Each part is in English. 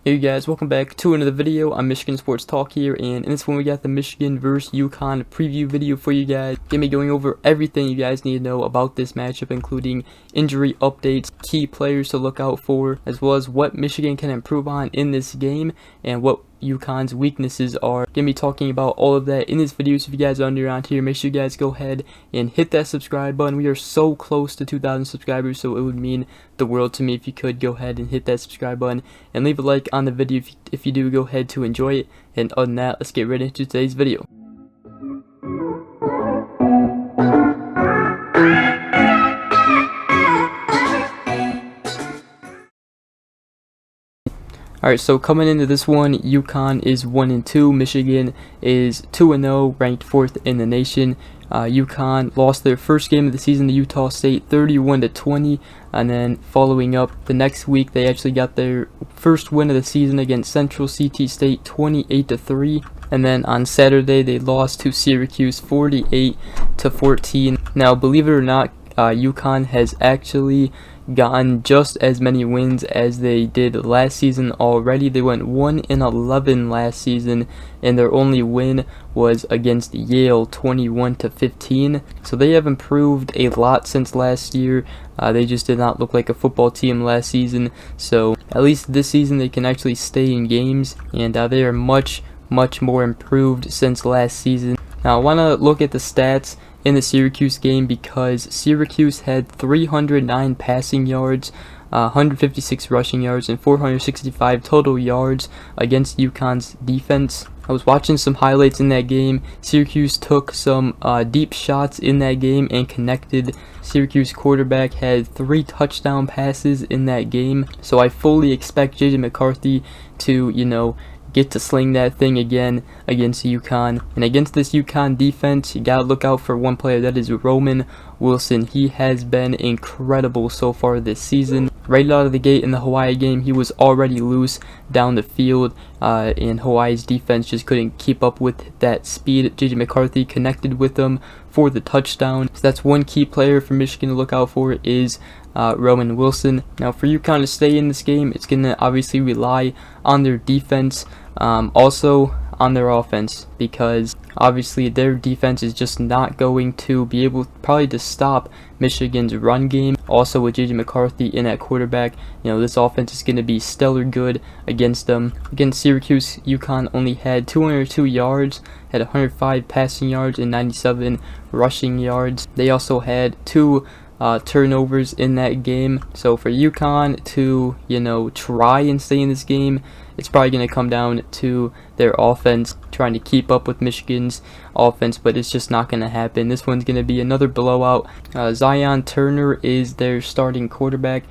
Hey guys, welcome back to another video. I'm Michigan Sports Talk here, and in this one we got the Michigan vs. UConn preview video for you guys. Gonna be going over everything you guys need to know about this matchup, including injury updates, key players to look out for, as well as what Michigan can improve on in this game, and what UConn's weaknesses are. Gonna be talking about all of that in this video, so if you guys are new around here, make sure you guys go ahead and hit that subscribe button. We are so close to 2,000 subscribers, so it would mean the world to me if you could go ahead and hit that subscribe button and leave a like on the video if you do go ahead to enjoy it. And other than that, let's get right into today's video. Alright, so coming into this one, UConn is 1-2, Michigan is 2-0, ranked 4th in the nation. UConn lost their first game of the season to Utah State 31-20, and then following up the next week they actually got their first win of the season against Central CT State 28-3, and then on Saturday they lost to Syracuse 48-14. Now believe it or not, UConn has actually gotten just as many wins as they did last season already. They went 1-11 last season, and their only win was against Yale 21-15. So they have improved a lot since last year. They just did not look like a football team last season, so at least this season they can actually stay in games, and they are much more improved since last season. Now I want to look at the stats in the Syracuse game, because Syracuse had 309 passing yards, 156 rushing yards, and 465 total yards against UConn's defense. I was watching some highlights in that game. Syracuse took some deep shots in that game and connected. Syracuse quarterback had 3 touchdown passes in that game, so I fully expect McCarthy to, get to sling that thing again against UConn. And against this UConn defense, you gotta look out for one player, that is Roman Wilson. He has been incredible so far this season. Right out of the gate in the Hawaii game, he was already loose down the field, and Hawaii's defense just couldn't keep up with that speed. McCarthy connected with them for the touchdown. So that's one key player for Michigan to look out for, is Roman Wilson. Now for UConn to stay in this game, it's going to obviously rely on their defense, also on their offense, because obviously their defense is just not going to be able probably to stop Michigan's run game. Also with McCarthy in at quarterback, this offense is going to be stellar good against them. Against Syracuse, UConn only had 202 yards, had 105 passing yards and 97 rushing yards. They also had 2 turnovers in that game. So for UConn to try and stay in this game, it's probably going to come down to their offense trying to keep up with Michigan's offense, but it's just not going to happen. This one's going to be another blowout. Zion Turner is their starting quarterback.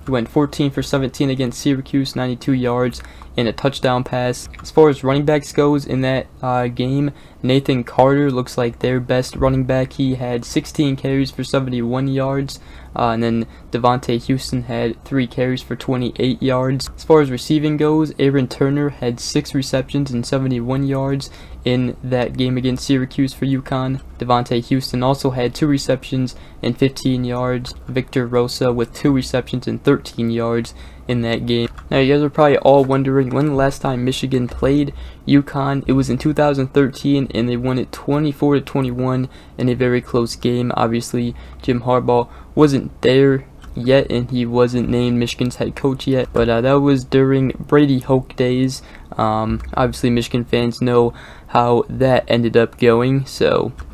He went 14 for 17 against Syracuse, 92 yards and a touchdown pass. As far as running backs goes in that game, Nathan Carter looks like their best running back. He had 16 carries for 71 yards, and then Devontae Houston had 3 carries for 28 yards. As far as receiving goes, Aaron Turner had 6 receptions and 71 yards in that game against Syracuse for UConn. Devontae Houston also had 2 receptions and 15 yards. Victor Rosa with 2 receptions and 13 yards in that game. Now you guys are probably all wondering when the last time Michigan played UConn. It was in 2013, and they won it 24-21 in a very close game. Obviously Jim Harbaugh wasn't there yet, and he wasn't named Michigan's head coach yet, but that was during Brady Hoke days. Obviously Michigan fans know how that ended up going.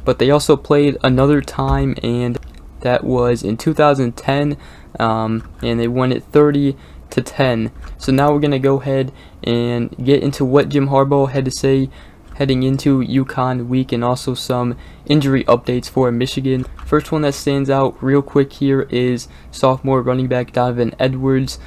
But they also played another time, and that was in 2010, and they won it 30-10. So now we're going to go ahead and get into what Jim Harbaugh had to say heading into UConn week, and also some injury updates for Michigan. First one that stands out real quick here is sophomore running back Donovan Edwards.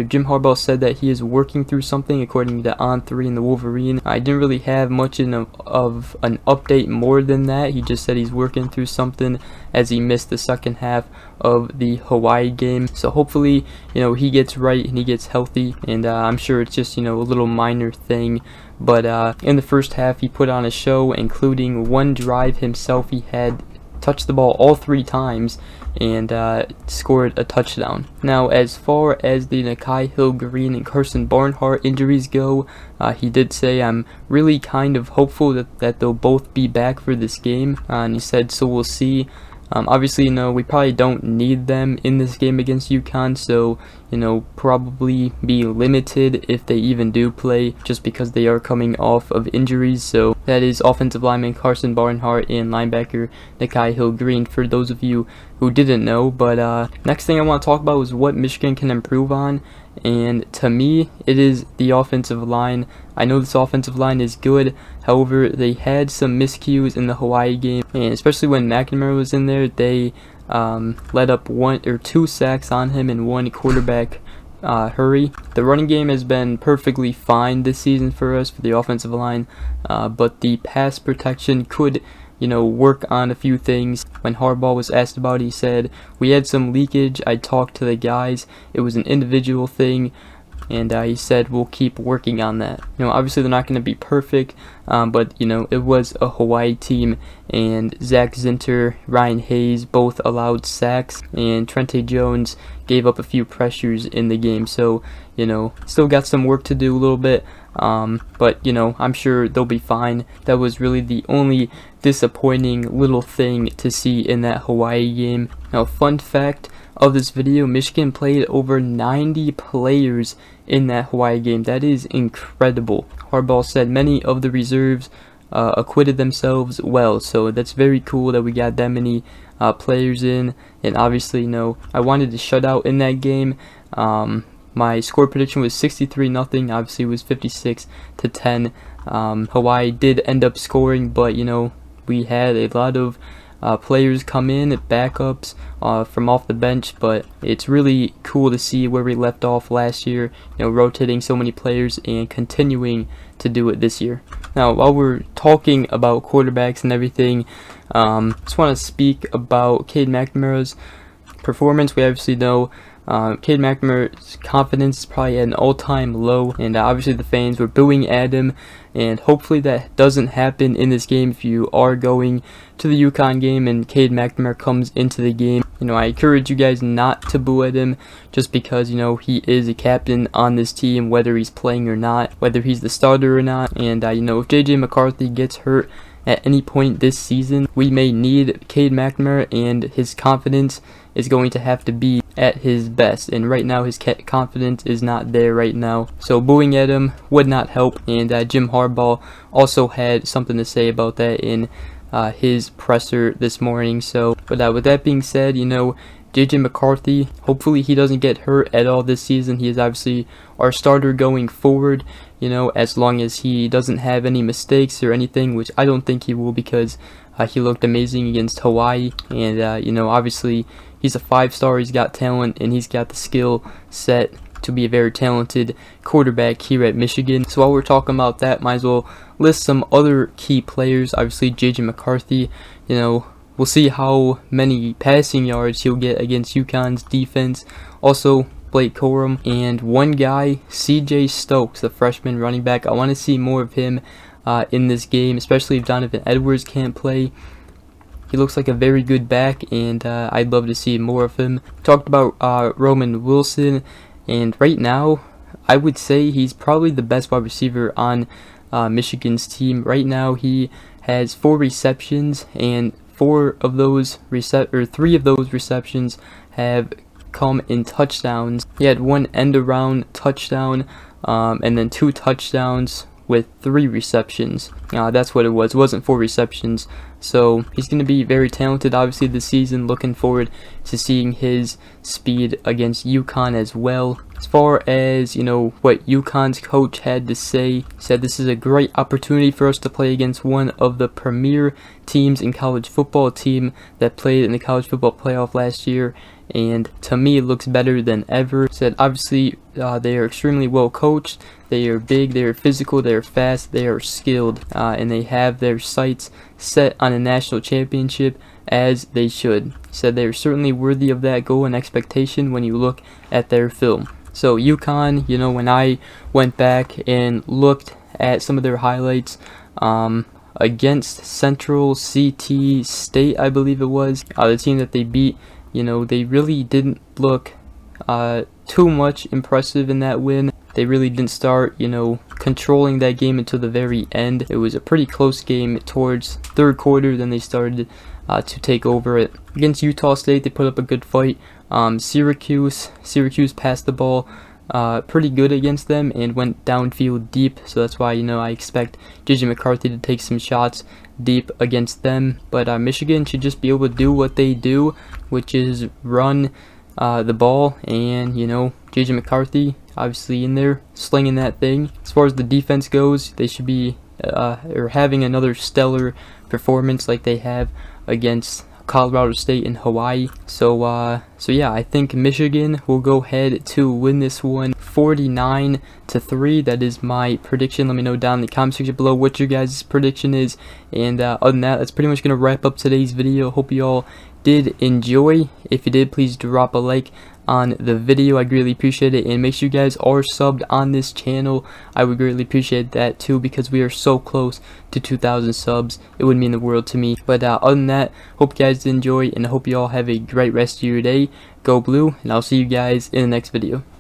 Jim Harbaugh said that he is working through something, according to On3 and the Wolverine. I didn't really have much of an update more than that. He just said he's working through something, as he missed the second half of the Hawaii game. So hopefully, he gets right and he gets healthy, and I'm sure it's just, a little minor thing. But in the first half, he put on a show, including one drive himself. He had touched the ball all 3 times, and scored a touchdown. Now, as far as the Nakai Hill-Green and Carson Barnhart injuries go, he did say, I'm really kind of hopeful that they'll both be back for this game, and he said, so we'll see. Obviously, we probably don't need them in this game against UConn, so, probably be limited if they even do play, just because they are coming off of injuries. So that is offensive lineman Carson Barnhart and linebacker Nakai Hill-Green, for those of you who didn't know. But next thing I want to talk about is what Michigan can improve on. And to me, it is the offensive line. I know this offensive line is good. However, they had some miscues in the Hawaii game, and especially when McNamara was in there, they let up 1 or 2 sacks on him in one quarterback hurry. The running game has been perfectly fine this season for us, for the offensive line, but the pass protection could work on a few things. When Harbaugh was asked about it, he said, we had some leakage. I talked to the guys. It was an individual thing. And he said, we'll keep working on that. Obviously they're not going to be perfect, but, it was a Hawaii team, and Zach Zinter, Ryan Hayes both allowed sacks, and Trente Jones gave up a few pressures in the game. So, still got some work to do a little bit, but, I'm sure they'll be fine. That was really the only disappointing little thing to see in that Hawaii game. Now, fun fact of this video, Michigan played over 90 players in that Hawaii game. That is incredible. Harbaugh said many of the reserves acquitted themselves well, so that's very cool that we got that many players in. And obviously, I wanted to shut out in that game. My score prediction was 63-0. Obviously, it was 56-10. Hawaii did end up scoring, but we had a lot of players come in, backups from off the bench, but it's really cool to see where we left off last year, rotating so many players and continuing to do it this year. Now, while we're talking about quarterbacks and everything, just want to speak about Cade McNamara's performance. We obviously know Cade McNamara's confidence is probably at an all-time low, and obviously the fans were booing at him, and hopefully that doesn't happen in this game. If you are going to the UConn game and Cade McNamara comes into the game, I encourage you guys not to boo at him, just because he is a captain on this team, whether he's playing or not, whether he's the starter or not. And if JJ McCarthy gets hurt at any point this season, we may need Cade McNamara, and his confidence is going to have to be at his best, and right now his confidence is not there right now, so booing at him would not help. And Jim Harbaugh also had something to say about that in his presser this morning. So but with that being said, JJ McCarthy, hopefully he doesn't get hurt at all this season. He is obviously our starter going forward, as long as he doesn't have any mistakes or anything, which I don't think he will, because he looked amazing against Hawaii. And obviously he's a 5-star, he's got talent, and he's got the skill set to be a very talented quarterback here at Michigan. So while we're talking about that, might as well list some other key players. Obviously JJ McCarthy, we'll see how many passing yards he'll get against UConn's defense. Also Blake Corum, and one guy, CJ Stokes, the freshman running back. I want to see more of him in this game, especially if Donovan Edwards can't play. He looks like a very good back, and I'd love to see more of him. Talked about Roman Wilson, and right now I would say he's probably the best wide receiver on Michigan's team. Right now he has 4 receptions, and 3 of those receptions have come in touchdowns. He had 1 end-around touchdown, and then 2 touchdowns with 3 receptions. That's what it was. It wasn't 4 receptions. So he's going to be very talented, obviously, this season. Looking forward to seeing his speed against UConn as well. As far as, what UConn's coach had to say, he said this is a great opportunity for us to play against one of the premier teams in college football, a team that played in the college football playoff last year, and to me it looks better than ever. Said obviously they are extremely well coached, they are big, they are physical, they are fast, they are skilled, and they have their sights set on a national championship, as they should. Said they are certainly worthy of that goal and expectation when you look at their film. So UConn, when I went back and looked at some of their highlights against Central CT State, I believe it was, the team that they beat You know, they really didn't look too much impressive in that win. They really didn't start, you know, controlling that game until the very end. It was a pretty close game towards third quarter. Then they started to take over it. Against Utah State, they put up a good fight. Syracuse passed the ball pretty good against them and went downfield deep. So that's why, you know, I expect JJ McCarthy to take some shots deep against them. But Michigan should just be able to do what they do, which is run the ball, and, you know, JJ McCarthy obviously in there slinging that thing. As far as the defense goes, they should be or having another stellar performance like they have against Colorado State and Hawaii. So yeah, I think Michigan will go ahead to win this one 49-3. That is my prediction. Let me know down in the comment section below what your guys' prediction is. And other than that, that's pretty much going to wrap up today's video. Hope you all did enjoy. If you did, please drop a like on the video. I greatly appreciate it, and make sure you guys are subbed on this channel. I would greatly appreciate that too, because we are so close to 2,000 subs. It would mean the world to me. But other than that, hope you guys did enjoy, and I hope you all have a great rest of your day. Go Blue, and I'll see you guys in the next video.